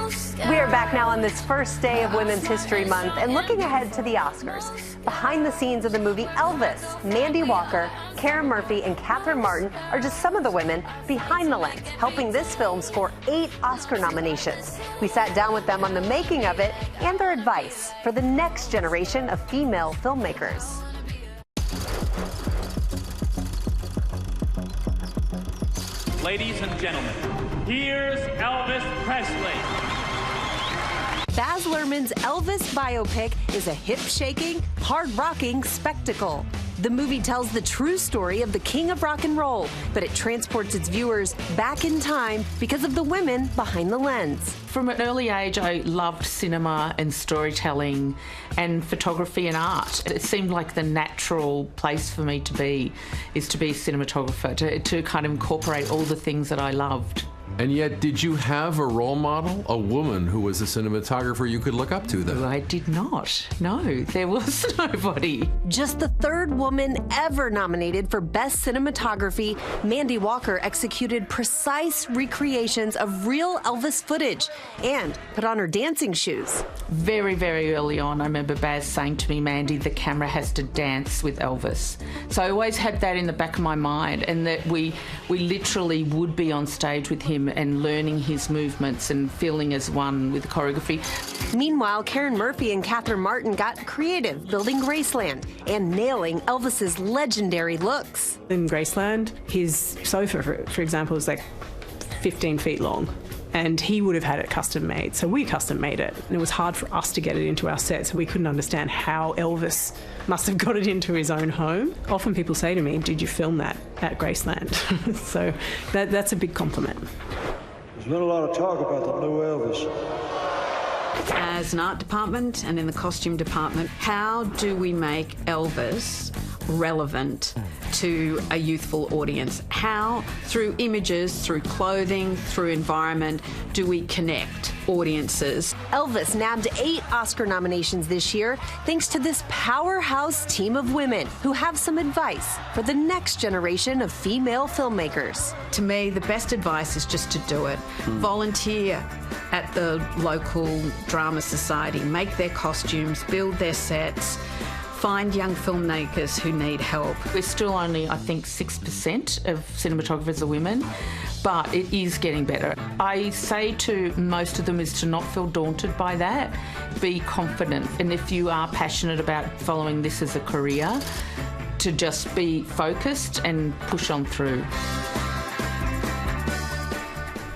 We are back now on this first day of Women's History Month and looking ahead to the Oscars. Behind the scenes of the movie Elvis, Mandy Walker, Karen Murphy, and Catherine Martin are just some of the women behind the lens, helping this film score 8 Oscar nominations. We sat down with them on the making of it and their advice for the next generation of female filmmakers. Ladies and gentlemen, here's Elvis Presley. Baz Luhrmann's Elvis biopic is a hip-shaking, hard-rocking spectacle. The movie tells the true story of the king of rock and roll, but it transports its viewers back in time because of the women behind the lens. From an early age, I loved cinema and storytelling and photography and art. It seemed like the natural place for me to be is to be a cinematographer, to kind of incorporate all the things that I loved. And yet, did you have a role model, a woman who was a cinematographer you could look up to then? I did not. No, there was nobody. Just the third woman ever nominated for Best Cinematography, Mandy Walker executed precise recreations of real Elvis footage and put on her dancing shoes. Very, very early on, I remember Baz saying to me, Mandy, the camera has to dance with Elvis. So I always had that in the back of my mind, and that we literally would be on stage with him and learning his movements and feeling as one with the choreography. Meanwhile, Karen Murphy and Catherine Martin got creative building Graceland and nailing Elvis's legendary looks. In Graceland, his sofa, for example, is like 15 feet long. And he would have had it custom made. So we custom made it. And it was hard for us to get it into our set, so we couldn't understand how Elvis must have got it into his own home. Often people say to me, did you film that at Graceland? So that's a big compliment. There's been a lot of talk about the new Elvis. As an art department and in the costume department, how do we make Elvis relevant to a youthful audience? How, through images, through clothing, through environment, do we connect audiences? Elvis nabbed 8 Oscar nominations this year thanks to this powerhouse team of women who have some advice for the next generation of female filmmakers. To me, the best advice is just to do it. Volunteer at the local drama society, make their costumes, build their sets, find young filmmakers who need help. We're still only, I think, 6% of cinematographers are women, but it is getting better. I say to most of them is to not feel daunted by that. Be confident, and if you are passionate about following this as a career, to just be focused and push on through.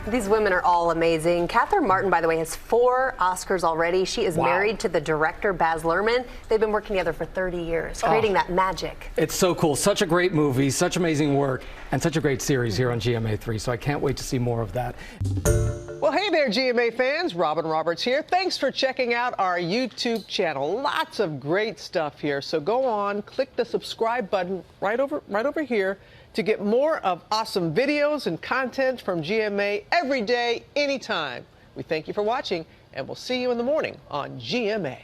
These women are all amazing. Catherine Martin, by the way, has 4 Oscars already. She is married to the director, Baz Luhrmann. They've been working together for 30 years, creating that magic. It's so cool. Such a great movie, such amazing work, and such a great series here on GMA3, so I can't wait to see more of that. Well, hey there, GMA fans. Robin Roberts here. Thanks for checking out our YouTube channel. Lots of great stuff here. So go on, click the subscribe button right over here to get more of awesome videos and content from GMA every day, anytime. We thank you for watching, and we'll see you in the morning on GMA.